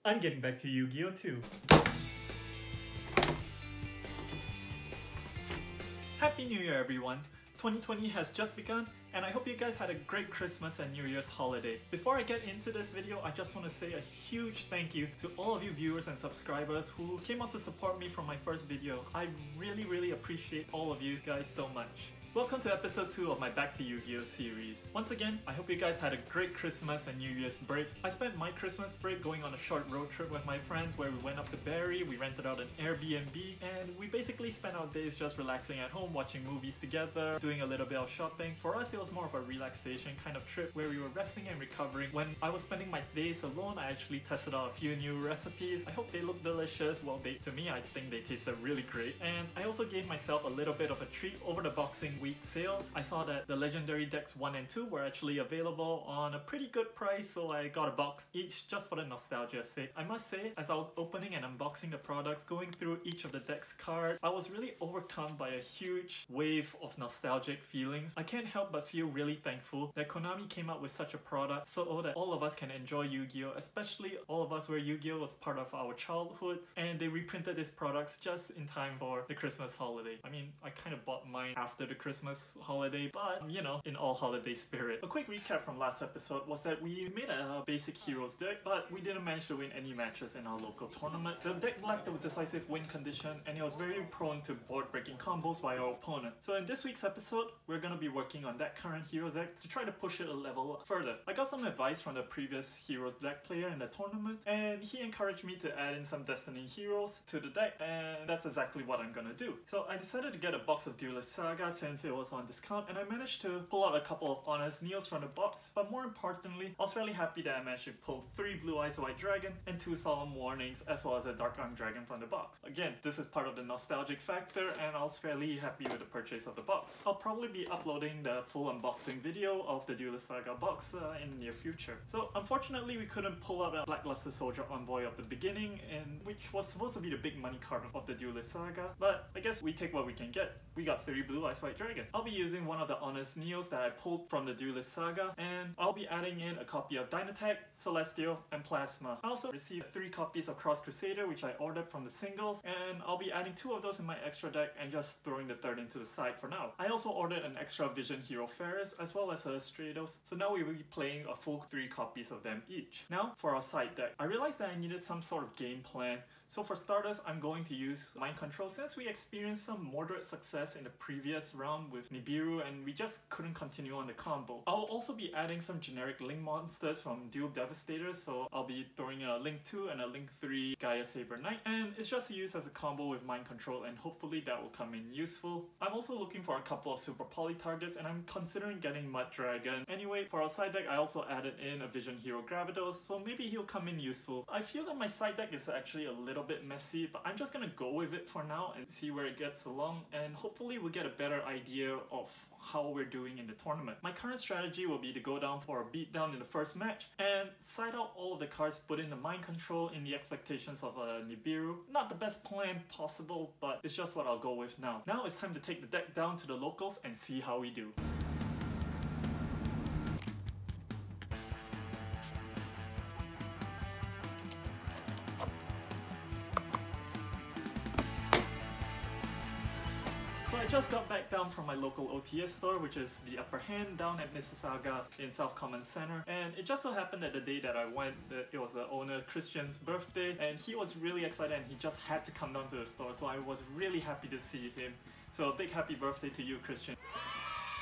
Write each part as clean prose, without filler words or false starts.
I'm getting back to Yu-Gi-Oh too. Happy New Year everyone! 2020 has just begun, and I hope you guys had a great Christmas and New Year's holiday. Before I get into this video, I just want to say a huge thank you to all of you viewers and subscribers who came out to support me from my first video. I really appreciate all of you guys so much. Welcome to episode 2 of my Back to Yu-Gi-Oh series. Once again, I hope you guys had a great Christmas and New Year's break. I spent my Christmas break going on a short road trip with my friends where we went up to Barrie, we rented out an Airbnb, and we basically spent our days just relaxing at home, watching movies together, doing a little bit of shopping. For us, it was more of a relaxation kind of trip where we were resting and recovering. When I was spending my days alone, I actually tested out a few new recipes. I hope they look delicious. Well, to me, I think they tasted really great. And I also gave myself a little bit of a treat over the Boxing Week sales. I saw that the legendary decks 1 and 2 were actually available on a pretty good price, so I got a box each just for the nostalgia's sake. I must say, as I was opening and unboxing the products, going through each of the deck's cards, I was really overcome by a huge wave of nostalgic feelings. I can't help but feel really thankful that Konami came out with such a product so that all of us can enjoy Yu-Gi-Oh, especially all of us where Yu-Gi-Oh was part of our childhoods, and they reprinted these products just in time for the Christmas holiday. I mean, I kind of bought mine after the Christmas holiday, but you know, in all holiday spirit. A quick recap from last episode was that we made a basic heroes deck, but we didn't manage to win any matches in our local tournament. The deck lacked a decisive win condition, and it was very prone to board breaking combos by our opponent. So in this week's episode, we're gonna be working on that current heroes deck to try to push it a level further. I got some advice from the previous heroes deck player in the tournament, and he encouraged me to add in some Destiny heroes to the deck, and that's exactly what I'm gonna do. So I decided to get a box of Duelist Saga since it was on discount, and I managed to pull out a couple of Honest Neos from the box, but more importantly, I was fairly happy that I managed to pull 3 Blue Eyes White Dragon and 2 Solemn Warnings, as well as a Dark Arm Dragon from the box. Again, this is part of the nostalgic factor, and I was fairly happy with the purchase of the box. I'll probably be uploading the full unboxing video of the Duelist Saga box in the near future. So unfortunately, we couldn't pull out a Blackluster Soldier Envoy at the beginning, and which was supposed to be the big money card of the Duelist Saga, but I guess we take what we can get. We got 3 Blue Eyes White Dragon. I'll be using one of the Honest Neos that I pulled from the Duelist Saga, and I'll be adding in a copy of Dynatech, Celestial, and Plasma. I also received 3 copies of Cross Crusader, which I ordered from the singles, and I'll be adding 2 of those in my extra deck and just throwing the 3rd into the side for now. I also ordered an extra Vision Hero Ferris as well as a Stratos, so now we will be playing a full 3 copies of them each. Now for our side deck. I realized that I needed some sort of game plan. So for starters, I'm going to use Mind Control since we experienced some moderate success in the previous round with Nibiru and we just couldn't continue on the combo. I'll also be adding some generic Link monsters from Duel Devastators, so I'll be throwing in a Link 2 and a Link 3 Gaia Saber Knight, and it's just used as a combo with Mind Control, and hopefully that will come in useful. I'm also looking for a couple of Super Poly targets, and I'm considering getting Mud Dragon. Anyway, for our side deck, I also added in a Vision Hero Gravados, so maybe he'll come in useful. I feel that my side deck is actually a little bit messy, but I'm just gonna go with it for now and see where it gets along, and hopefully we'll get a better idea of how we're doing in the tournament. My current strategy will be to go down for a beatdown in the first match and side out all of the cards put in the Mind Control in the expectations of a Nibiru. Not the best plan possible, but it's just what I'll go with now. Now it's time to take the deck down to the locals and see how we do. So I just got back down from my local OTS store, which is the Upper Hand down at Mississauga in South Commons Center, and it just so happened that the day that I went, that it was the owner Christian's birthday, and he was really excited and he just had to come down to the store, so I was really happy to see him. So a big happy birthday to you, Christian.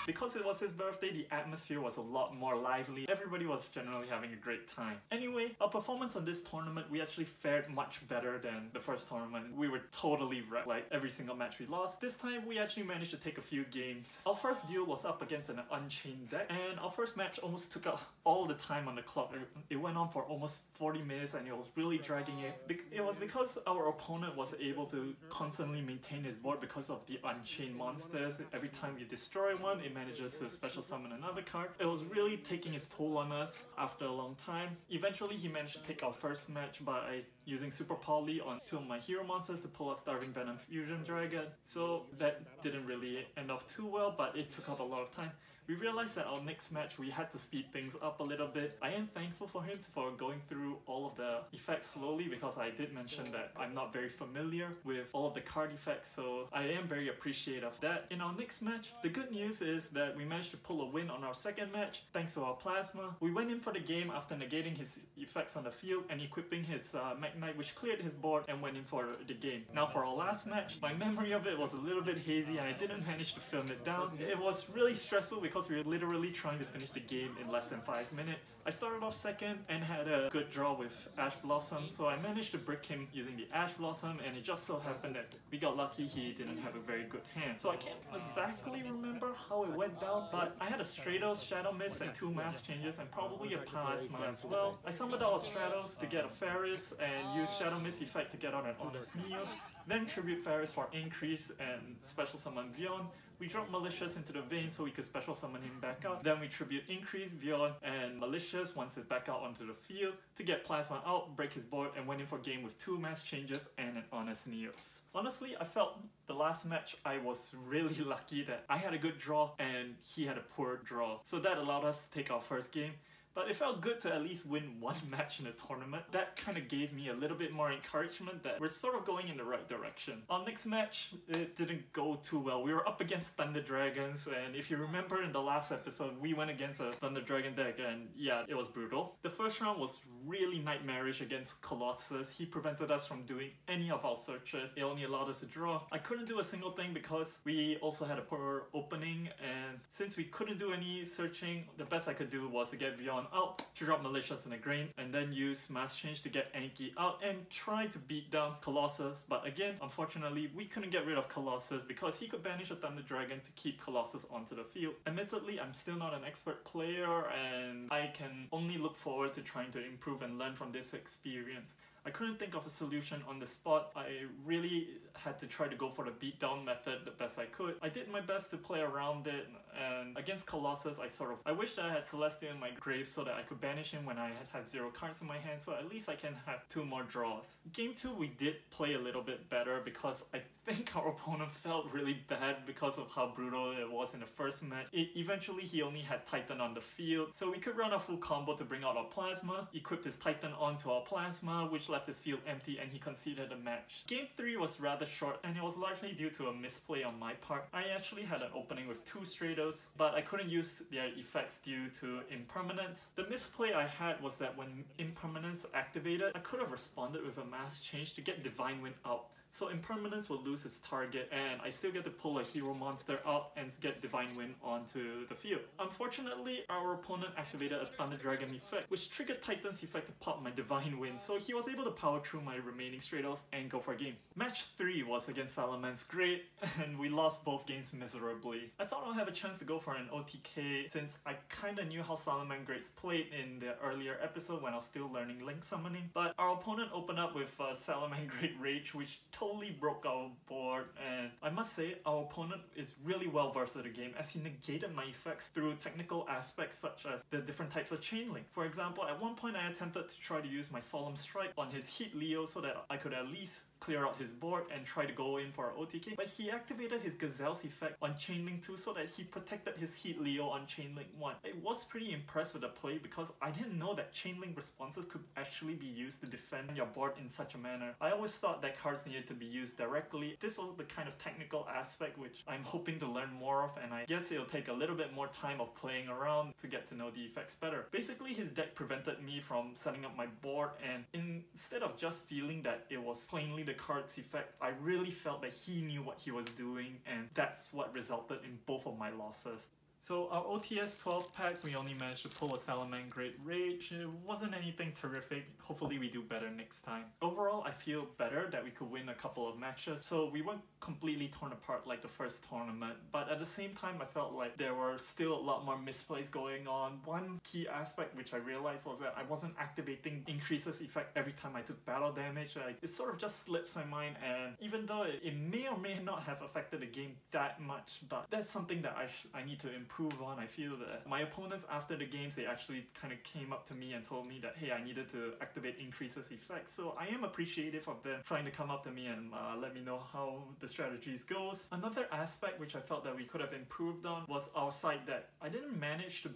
Because it was his birthday, the atmosphere was a lot more lively. Everybody was generally having a great time. Anyway, our performance on this tournament, we actually fared much better than the first tournament. We were totally wrecked, like every single match we lost. This time, we actually managed to take a few games. Our first duel was up against an Unchained deck, and our first match almost took up all the time on the clock. It went on for almost 40 minutes and it was really dragging it. It was because our opponent was able to constantly maintain his board because of the Unchained monsters. Every time you destroy one, it manages to special summon another card. It was really taking its toll on us after a long time. Eventually he managed to take our first match by using Super Poly on 2 of my hero monsters to pull out Starving Venom Fusion Dragon. So that didn't really end off too well, but it took up a lot of time. we realized that our next match we had to speed things up a little bit. I am thankful for him for going through all of the effects slowly, because I did mention that I'm not very familiar with all of the card effects, so I am very appreciative of that. In our next match, the good news is that we managed to pull a win on our second match thanks to our plasma. We went in for the game after negating his effects on the field and equipping his Magnite, which cleared his board and went in for the game. Now for our last match, my memory of it was a little bit hazy and I didn't manage to film it down. It was really stressful because we were literally trying to finish the game in less than 5 minutes. I started off second and had a good draw with Ash Blossom, so I managed to brick him using the Ash Blossom, and it just so happened that we got lucky he didn't have a very good hand. So I can't exactly remember how it went down, but I had a Stratos, Shadow Mist, and 2 mass changes, and probably a Plasma as well. I summoned out a Stratos to get a Ferris and used Shadow Mist effect to get out an Honest Neos, then Tribute Ferris for increase and special summon Vion. We dropped Malicious into the vein so we could special summon him back out. Then we tribute Increase, Vion, and Malicious once it's back out onto the field to get Plasma out, break his board, and went in for game with 2 mass changes and an Honest Neos. Honestly, I felt the last match I was really lucky that I had a good draw and he had a poor draw. So that allowed us to take our first game. But it felt good to at least win 1 match in the tournament. That kind of gave me a little bit more encouragement that we're sort of going in the right direction. Our next match, it didn't go too well. We were up against Thunder Dragons, and if you remember in the last episode, we went against a Thunder Dragon deck, and yeah, it was brutal. The first round was really nightmarish against Colossus. He prevented us from doing any of our searches. It only allowed us to draw. I couldn't do a single thing because we also had a poor opening, and since we couldn't do any searching, the best I could do was to get Vion out, to drop Malicious in the grain, and then use Mass Change to get Anki out and try to beat down Colossus. But again, unfortunately, we couldn't get rid of Colossus because he could banish a Thunder Dragon to keep Colossus onto the field. Admittedly, I'm still not an expert player and I can only look forward to trying to improve and learn from this experience. I couldn't think of a solution on the spot. I really had to try to go for the beatdown method the best I could. I did my best to play around it, and against Colossus, I wish that I had Celestia in my grave so that I could banish him when I had 0 cards in my hand, so at least I can have 2 more draws. Game 2, we did play a little bit better because I think our opponent felt really bad because of how brutal it was in the first match. Eventually, he only had Titan on the field, so we could run a full combo to bring out our Plasma, equipped his Titan onto our Plasma, which left his field empty, and he conceded the match. Game 3 was rather short, and it was largely due to a misplay on my part. I actually had an opening with 2 Stratos, but I couldn't use their effects due to Impermanence. The misplay I had was that when Impermanence activated, I could have responded with a Mass Change to get Divine Wind out. So Impermanence will lose its target, and I still get to pull a hero monster out and get Divine Wind onto the field. Unfortunately, our opponent activated a Thunder Dragon effect, which triggered Titan's effect to pop my Divine Wind, so he was able to power through my remaining Stratos and go for a game. Match 3 was against Salaman's Great, and we lost both games miserably. I thought I'll have a chance to go for an OTK since I kinda knew how Salaman Greats played in the earlier episode when I was still learning Link Summoning, but our opponent opened up with Salaman Great Rage, which totally broke our board, and I must say our opponent is really well versed in the game as he negated my effects through technical aspects such as the different types of chain link. For example, at one point I attempted to try to use my Solemn Strike on his Heat Leo so that I could at least clear out his board and try to go in for an OTK, but he activated his Gazelle's effect on Chainlink 2 so that he protected his Heat Leo on Chainlink 1. I was pretty impressed with the play because I didn't know that Chainlink responses could actually be used to defend your board in such a manner. I always thought that cards needed to be used directly. This was the kind of technical aspect which I'm hoping to learn more of, and I guess it'll take a little bit more time of playing around to get to know the effects better. Basically, his deck prevented me from setting up my board, and instead of just feeling that it was plainly the card's effect, I really felt that he knew what he was doing, and that's what resulted in both of my losses. So our OTS 12 pack, we only managed to pull a Salaman Great Rage. It wasn't anything terrific. Hopefully we do better next time. Overall, I feel better that we could win a couple of matches. So we weren't completely torn apart like the first tournament, but at the same time I felt like there were still a lot more misplays going on. One key aspect which I realized was that I wasn't activating Increase's effect every time I took battle damage. It sort of just slips my mind, and even though it may or may not have affected the game that much, but that's something that I need to improve improve on. I feel that my opponents after the games, they actually kind of came up to me and told me that, hey, I needed to activate increases effects. So I am appreciative of them trying to come up to me and let me know how the strategies goes. Another aspect which I felt that we could have improved on was our side deck. I didn't manage to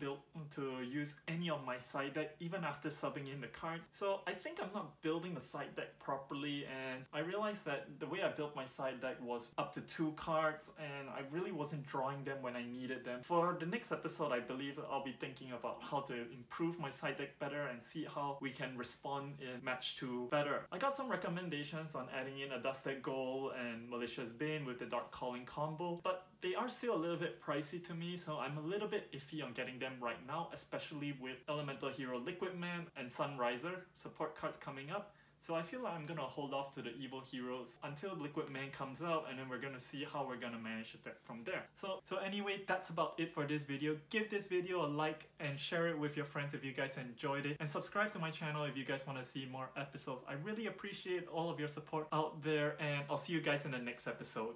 use any of my side deck even after subbing in the cards. So I think I'm not building the side deck properly, and I realized that the way I built my side deck was up to 2 cards and I really wasn't drawing them when I needed them. For the next episode, I believe I'll be thinking about how to improve my side deck better and see how we can respond in match 2 better. I got some recommendations on adding in a Dusted Gold and Malicious Bane with the Dark Calling combo, but they are still a little bit pricey to me, so I'm a little bit iffy on getting them right now, especially with Elemental Hero Liquid Man and Sunriser support cards coming up. So I feel like I'm gonna hold off to the evil heroes until Liquid Man comes out, and then we're gonna see how we're gonna manage it from there. So anyway, that's about it for this video. Give this video a like and share it with your friends if you guys enjoyed it, and subscribe to my channel if you guys want to see more episodes. I really appreciate all of your support out there, and I'll see you guys in the next episode.